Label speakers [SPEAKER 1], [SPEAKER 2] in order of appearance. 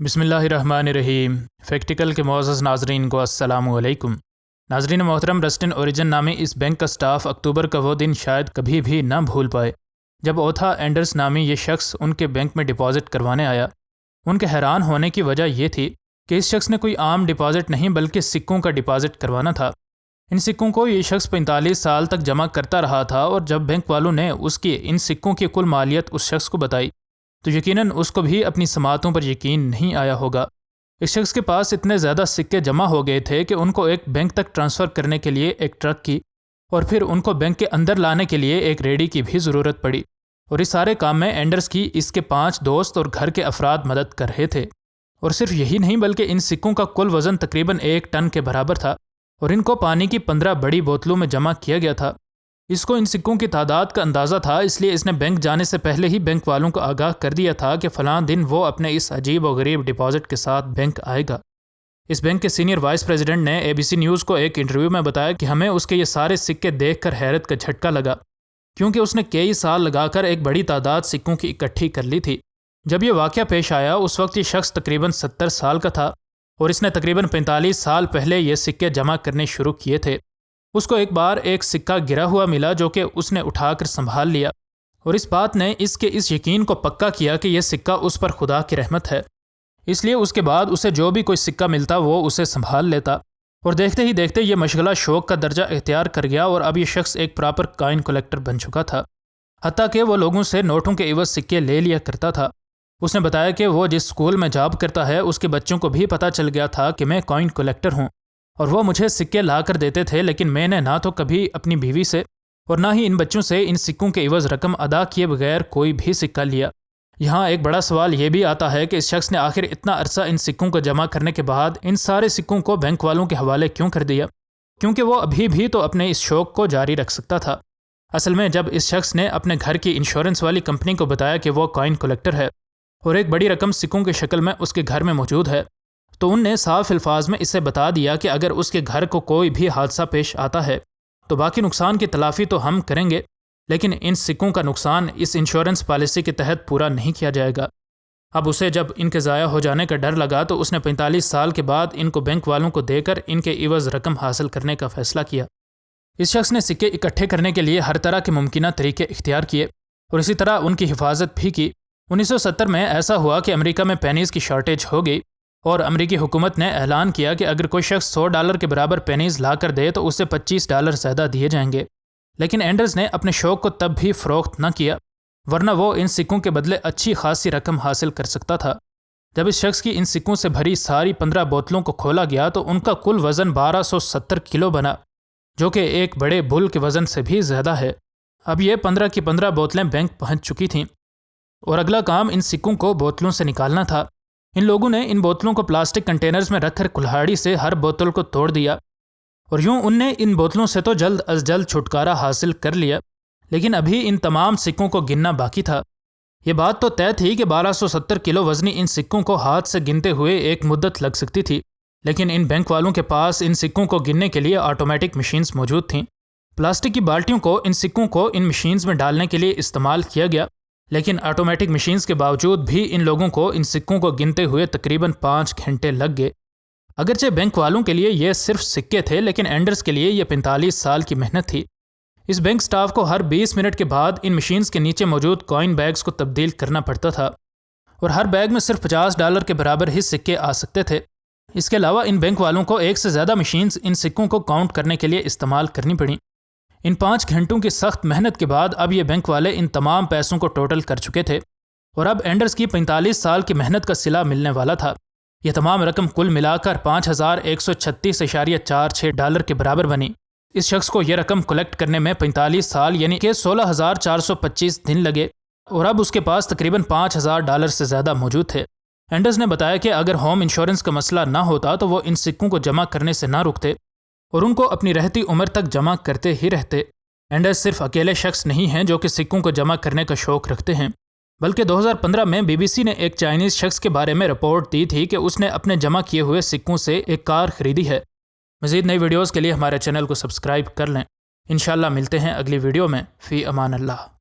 [SPEAKER 1] بسم اللہ الرحمن الرحیم۔ فیکٹیکل کے معزز ناظرین کو السلام علیکم۔ ناظرین محترم، رسٹن اوریجن نامی اس بینک کا سٹاف اکتوبر کا وہ دن شاید کبھی بھی نہ بھول پائے جب اوتھا اینڈرس نامی یہ شخص ان کے بینک میں ڈپازٹ کروانے آیا۔ ان کے حیران ہونے کی وجہ یہ تھی کہ اس شخص نے کوئی عام ڈپازٹ نہیں بلکہ سکوں کا ڈپازٹ کروانا تھا۔ ان سکوں کو یہ شخص 45 سال تک جمع کرتا رہا تھا، اور جب بینک والوں نے اس کی ان سکوں کی کل مالیت اس شخص کو بتائی تو یقیناً اس کو بھی اپنی سماعتوں پر یقین نہیں آیا ہوگا۔ اس شخص کے پاس اتنے زیادہ سکے جمع ہو گئے تھے کہ ان کو ایک بینک تک ٹرانسفر کرنے کے لیے ایک ٹرک کی اور پھر ان کو بینک کے اندر لانے کے لیے ایک ریڈی کی بھی ضرورت پڑی، اور اس سارے کام میں اینڈرس کی اس کے 5 دوست اور گھر کے افراد مدد کر رہے تھے۔ اور صرف یہی نہیں بلکہ ان سکوں کا کل وزن تقریباً 1 ٹن کے برابر تھا، اور ان کو پانی کی 15 بڑی بوتلوں میں جمع کیا گیا تھا۔ اس کو ان سکوں کی تعداد کا اندازہ تھا، اس لیے اس نے بینک جانے سے پہلے ہی بینک والوں کو آگاہ کر دیا تھا کہ فلاں دن وہ اپنے اس عجیب و غریب ڈپازٹ کے ساتھ بینک آئے گا۔ اس بینک کے سینئر وائس پریزیڈنٹ نے ABC نیوز کو ایک انٹرویو میں بتایا کہ ہمیں اس کے یہ سارے سکے دیکھ کر حیرت کا جھٹکا لگا، کیونکہ اس نے کئی سال لگا کر ایک بڑی تعداد سکوں کی اکٹھی کر لی تھی۔ جب یہ واقعہ پیش آیا اس وقت یہ شخص تقریباً 70 سال کا تھا، اور اس نے تقریباً 45 سال پہلے یہ سکے جمع کرنے شروع کیے تھے۔ اس کو ایک بار ایک سکہ گرا ہوا ملا جو کہ اس نے اٹھا کر سنبھال لیا، اور اس بات نے اس کے اس یقین کو پکا کیا کہ یہ سکہ اس پر خدا کی رحمت ہے۔ اس لیے اس کے بعد اسے جو بھی کوئی سکہ ملتا وہ اسے سنبھال لیتا، اور دیکھتے ہی دیکھتے یہ مشغلہ شوق کا درجہ اختیار کر گیا، اور اب یہ شخص ایک پراپر کائن کلیکٹر بن چکا تھا، حتیٰ کہ وہ لوگوں سے نوٹوں کے عوض سکے لے لیا کرتا تھا۔ اس نے بتایا کہ وہ جس اسکول میں جاب کرتا ہے اس کے بچوں کو بھی پتہ چل گیا تھا کہ میں کائن کلیکٹر ہوں، اور وہ مجھے سکے لا کر دیتے تھے، لیکن میں نے نہ تو کبھی اپنی بیوی سے اور نہ ہی ان بچوں سے ان سکوں کے عوض رقم ادا کیے بغیر کوئی بھی سکہ لیا۔ یہاں ایک بڑا سوال یہ بھی آتا ہے کہ اس شخص نے آخر اتنا عرصہ ان سکوں کو جمع کرنے کے بعد ان سارے سکوں کو بینک والوں کے حوالے کیوں کر دیا، کیونکہ وہ ابھی بھی تو اپنے اس شوق کو جاری رکھ سکتا تھا۔ اصل میں جب اس شخص نے اپنے گھر کی انشورنس والی کمپنی کو بتایا کہ وہ کائن کلیکٹر ہے اور ایک بڑی رقم سکوں کی شکل میں اس کے گھر میں موجود ہے، تو ان نے صاف الفاظ میں اسے بتا دیا کہ اگر اس کے گھر کو کوئی بھی حادثہ پیش آتا ہے تو باقی نقصان کی تلافی تو ہم کریں گے، لیکن ان سکوں کا نقصان اس انشورنس پالیسی کے تحت پورا نہیں کیا جائے گا۔ اب اسے جب ان کے ضائع ہو جانے کا ڈر لگا تو اس نے 45 سال کے بعد ان کو بینک والوں کو دے کر ان کے عوض رقم حاصل کرنے کا فیصلہ کیا۔ اس شخص نے سکے اکٹھے کرنے کے لیے ہر طرح کے ممکنہ طریقے اختیار کیے، اور اسی طرح ان کی حفاظت بھی کی۔ 1970 میں ایسا ہوا کہ امریکہ میں پینیز کی شارٹیج ہو گئی، اور امریکی حکومت نے اعلان کیا کہ اگر کوئی شخص $100 کے برابر پینیز لا کر دے تو اسے $25 زیادہ دیے جائیں گے۔ لیکن اینڈرز نے اپنے شوق کو تب بھی فروخت نہ کیا، ورنہ وہ ان سکوں کے بدلے اچھی خاصی رقم حاصل کر سکتا تھا۔ جب اس شخص کی ان سکوں سے بھری ساری 15 بوتلوں کو کھولا گیا تو ان کا کل وزن 1270 کلو بنا، جو کہ ایک بڑے بل کے وزن سے بھی زیادہ ہے۔ اب یہ 15 کی 15 بوتلیں بینک پہنچ چکی تھیں، اور اگلا کام ان سکوں کو بوتلوں سے نکالنا تھا۔ ان لوگوں نے ان بوتلوں کو پلاسٹک کنٹینرز میں رکھ کر کلہاڑی سے ہر بوتل کو توڑ دیا، اور یوں ان نے ان بوتلوں سے تو جلد از جلد چھٹکارا حاصل کر لیا، لیکن ابھی ان تمام سکوں کو گننا باقی تھا۔ یہ بات تو طے تھی کہ 1270 کلو وزنی ان سکوں کو ہاتھ سے گنتے ہوئے ایک مدت لگ سکتی تھی، لیکن ان بینک والوں کے پاس ان سکوں کو گننے کے لیے آٹومیٹک مشینز موجود تھیں۔ پلاسٹک کی بالٹیوں کو ان سکوں کو ان مشینز میں ڈالنے کے لیے استعمال کیا گیا، لیکن آٹومیٹک مشینز کے باوجود بھی ان لوگوں کو ان سکوں کو گنتے ہوئے تقریباً 5 گھنٹے لگ گئے۔ اگرچہ بینک والوں کے لیے یہ صرف سکے تھے، لیکن اینڈرز کے لیے یہ 45 سال کی محنت تھی۔ اس بینک سٹاف کو ہر 20 منٹ کے بعد ان مشینز کے نیچے موجود کوائن بیگز کو تبدیل کرنا پڑتا تھا، اور ہر بیگ میں صرف $50 کے برابر ہی سکے آ سکتے تھے۔ اس کے علاوہ ان بینک والوں کو ایک سے زیادہ مشینز ان سکوں کو کاؤنٹ کرنے کے لیے استعمال کرنی پڑیں۔ ان 5 گھنٹوں کی سخت محنت کے بعد اب یہ بینک والے ان تمام پیسوں کو ٹوٹل کر چکے تھے، اور اب اینڈرز کی 45 سال کی محنت کا صلہ ملنے والا تھا۔ یہ تمام رقم کل ملا کر $5136.46 کے برابر بنی۔ اس شخص کو یہ رقم کلیکٹ کرنے میں 45 سال یعنی کہ 16,425 دن لگے، اور اب اس کے پاس تقریباً $5,000 سے زیادہ موجود تھے۔ اینڈرز نے بتایا کہ اگر ہوم انشورنس کا مسئلہ نہ ہوتا تو وہ ان سکوں کو جمع کرنے سے نہ رکتے، اور ان کو اپنی رہتی عمر تک جمع کرتے ہی رہتے۔ اینڈرز صرف اکیلے شخص نہیں ہیں جو کہ سکوں کو جمع کرنے کا شوق رکھتے ہیں، بلکہ 2015 میں BBC نے ایک چائنیز شخص کے بارے میں رپورٹ دی تھی کہ اس نے اپنے جمع کیے ہوئے سکوں سے ایک کار خریدی ہے۔ مزید نئی ویڈیوز کے لیے ہمارے چینل کو سبسکرائب کر لیں۔ انشاءاللہ ملتے ہیں اگلی ویڈیو میں۔ فی امان اللہ۔